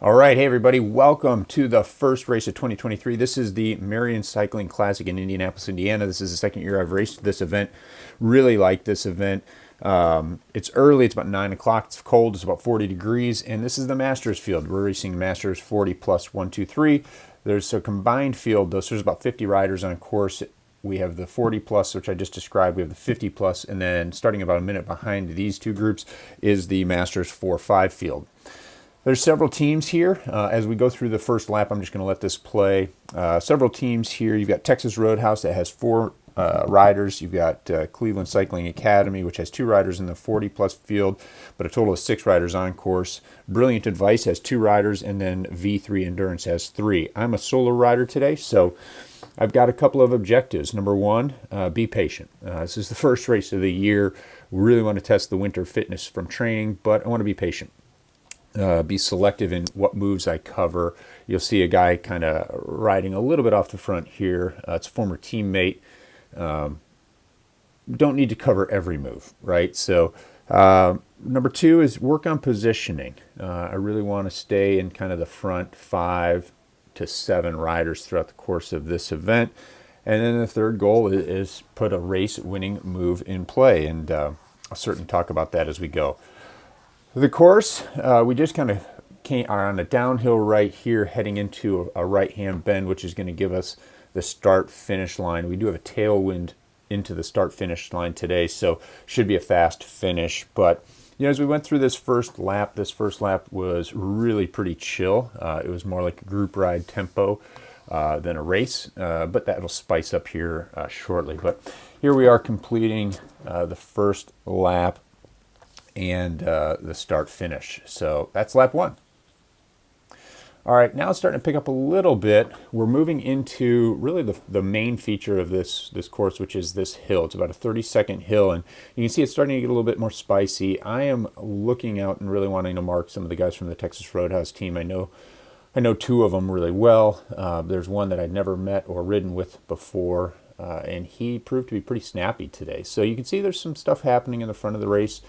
All right, hey everybody, welcome to the first race of 2023. This is the Marion Cycling Classic in Indianapolis, Indiana. This is the second year I've raced this event. Really like this event. It's early, it's about 9 o'clock, it's cold, it's about 40 degrees, and this is the Masters field. We're racing Masters 40 plus 1, 2, 3. There's a combined field, though, so there's about 50 riders on course. We have the 40 plus, which I just described. We have the 50 plus, and then starting about a minute behind these two groups is the Masters 4-5 field. There's several teams here. As we go through the first lap, I'm just going to let this play. Several teams here. You've got Texas Roadhouse that has 4 riders. You've got Cleveland Cycling Academy, which has 2 riders in the 40-plus field, but a total of 6 riders on course. Brilliant Advice has 2 riders, and then V3 Endurance has 3. I'm a solo rider today, so I've got a couple of objectives. Number 1, be patient. This is the first race of the year. We really want to test the winter fitness from training, but I want to be patient. Be selective in what moves I cover. You'll see a guy kind of riding a little bit off the front here. It's a former teammate. Don't need to cover every move, right? So number 2 is work on positioning. I really want to stay in kind of the front 5 to 7 riders throughout the course of this event. And then the third goal is put a race-winning move in play, and I'll certainly talk about that as we go. The course, we just kind of are on a downhill right here, heading into a right-hand bend, which is going to give us the start-finish line. We do have a tailwind into the start-finish line today, so should be a fast finish. But as we went through this first lap was really pretty chill. It was more like a group ride tempo than a race, but that'll spice up here shortly. But here we are completing the first lap and the start finish. So that's lap 1. All right, now it's starting to pick up a little bit. We're moving into really the main feature of this course, which is this hill. It's about a 30-second hill, and you can see it's starting to get a little bit more spicy. I am looking out and really wanting to mark some of the guys from the Texas Roadhouse team. I know 2 of them really well. There's one that I'd never met or ridden with before, and he proved to be pretty snappy today. So you can see there's some stuff happening in the front of the race.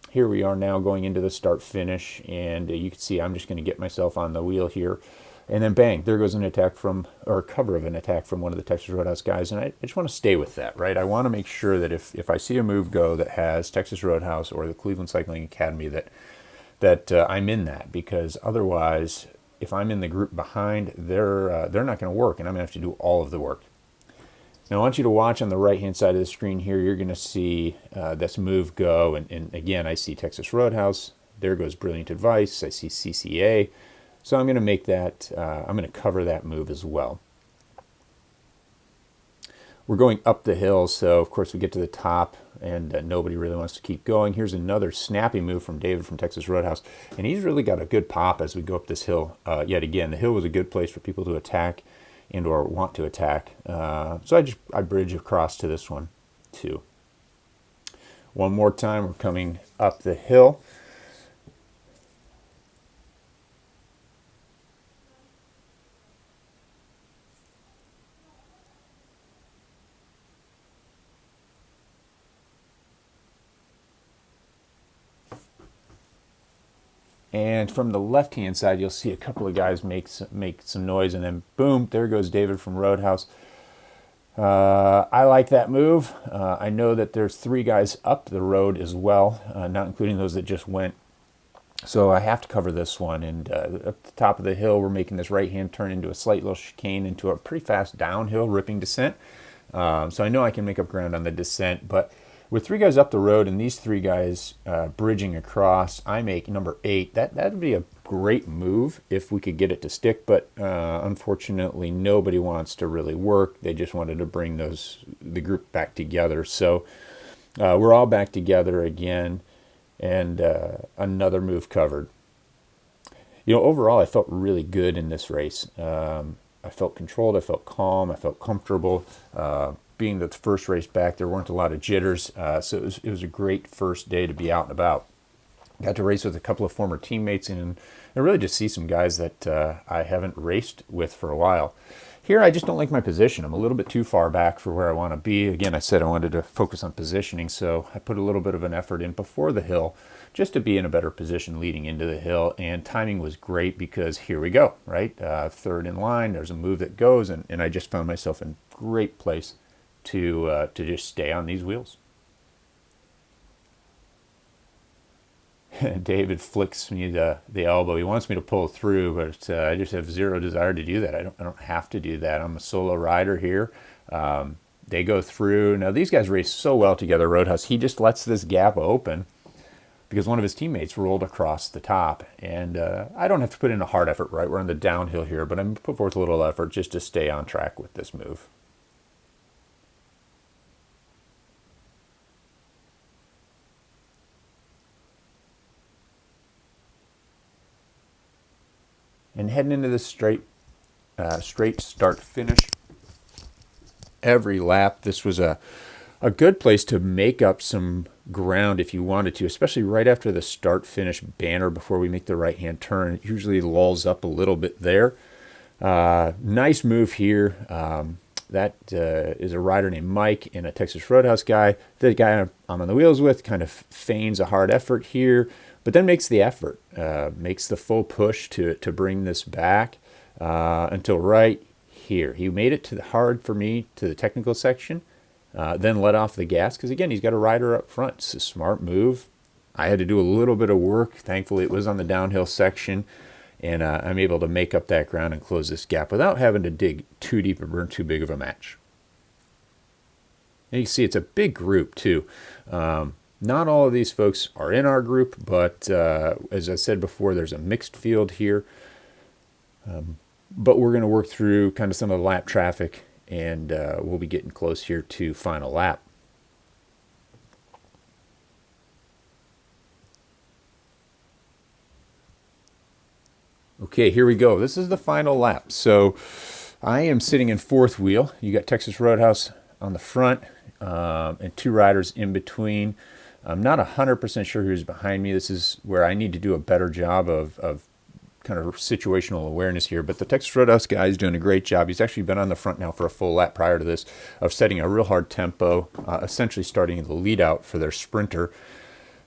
Here we are now going into the start finish, and you can see I'm just going to get myself on the wheel here, and then bang, there goes an attack or a cover of an attack from one of the Texas Roadhouse guys, and I just want to stay with that, right? I want to make sure that if I see a move go that has Texas Roadhouse or the Cleveland Cycling Academy, that I'm in that, because otherwise, if I'm in the group behind, they're not going to work, and I'm going to have to do all of the work. Now I want you to watch on the right-hand side of the screen here. You're going to see this move go, and again, I see Texas Roadhouse. There goes Brilliant Advice. I see CCA. So I'm going to make that, I'm going to cover that move as well. We're going up the hill, so of course we get to the top, and nobody really wants to keep going. Here's another snappy move from David from Texas Roadhouse, and he's really got a good pop as we go up this hill yet again. The hill was a good place for people to attack and or want to attack. So I bridge across to this one too. One more time, we're coming up the hill. And from the left-hand side, you'll see a couple of guys make some noise, and then boom, there goes David from Roadhouse. I like that move. I know that there's 3 guys up the road as well, not including those that just went. So I have to cover this one. And at the top of the hill, we're making this right-hand turn into a slight little chicane into a pretty fast downhill ripping descent. So I know I can make up ground on the descent, but with 3 guys up the road and these 3 guys bridging across, I make number 8. That would be a great move if we could get it to stick, but unfortunately nobody wants to really work. They just wanted to bring the group back together. So we're all back together again, and another move covered. Overall I felt really good in this race. I felt controlled, I felt calm, I felt comfortable. Being the first race back, there weren't a lot of jitters, so it was a great first day to be out and about. Got to race with a couple of former teammates and really just see some guys that I haven't raced with for a while. Here, I just don't like my position. I'm a little bit too far back for where I want to be. Again, I said I wanted to focus on positioning, so I put a little bit of an effort in before the hill just to be in a better position leading into the hill. And timing was great because here we go, right? Third in line, there's a move that goes, and I just found myself in great place to just stay on these wheels. David flicks me the elbow. He wants me to pull through, but I just have zero desire to do that. I don't have to do that. I'm a solo rider here. They go through. Now, these guys race so well together, Roadhouse. He just lets this gap open because one of his teammates rolled across the top. And I don't have to put in a hard effort, right? We're on the downhill here, but I'm going to put forth a little effort just to stay on track with this move. And heading into this straight start finish every lap, this was a good place to make up some ground if you wanted to, especially right after the start finish banner before we make the right hand turn. It usually lulls up a little bit there. Nice move here. That is a rider named Mike and a Texas Roadhouse guy. The guy I'm on the wheels with kind of feigns a hard effort here, but then makes the effort, makes the full push to bring this back until right here. He made it to the hard for me to the technical section, then let off the gas because, again, he's got a rider up front. It's a smart move. I had to do a little bit of work. Thankfully, it was on the downhill section, and I'm able to make up that ground and close this gap without having to dig too deep or burn too big of a match. And you can see it's a big group, too. Not all of these folks are in our group, but as I said before, there's a mixed field here. But we're going to work through kind of some of the lap traffic, and we'll be getting close here to final lap. Okay, here we go. This is the final lap. So I am sitting in fourth wheel. You got Texas Roadhouse on the front and two riders in between. I'm not 100% sure who's behind me. This is where I need to do a better job of kind of situational awareness here. But the Texas Roadhouse guy is doing a great job. He's actually been on the front now for a full lap prior to this of setting a real hard tempo, essentially starting the lead out for their sprinter.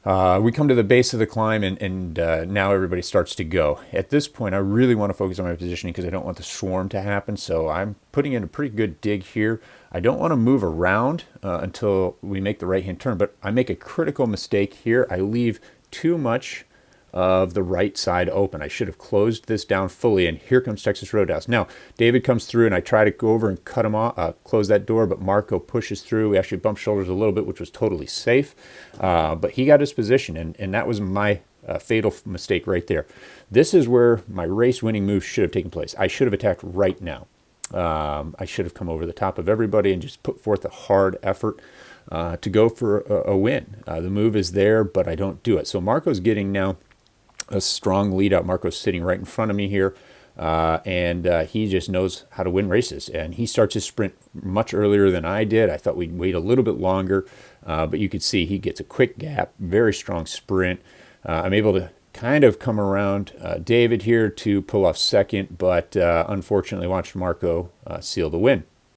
We come to the base of the climb, and now everybody starts to go. At this point, I really want to focus on my positioning because I don't want the swarm to happen. So I'm putting in a pretty good dig here. I don't want to move around until we make the right-hand turn, but I make a critical mistake here. I leave too much of the right side open. I should have closed this down fully, and here comes Texas Roadhouse. Now, David comes through, and I try to go over and cut him off, close that door, but Marco pushes through. We actually bump shoulders a little bit, which was totally safe, but he got his position, and that was my fatal mistake right there. This is where my race-winning move should have taken place. I should have attacked right now. I should have come over the top of everybody and just put forth a hard effort to go for a win. The move is there, but I don't do it. So Marco's getting now a strong lead out. Marco's sitting right in front of me here, and he just knows how to win races. And he starts his sprint much earlier than I did. I thought we'd wait a little bit longer, but you could see he gets a quick gap, very strong sprint. I'm able to kind of come around David here to pull off second, but unfortunately watched Marco seal the win.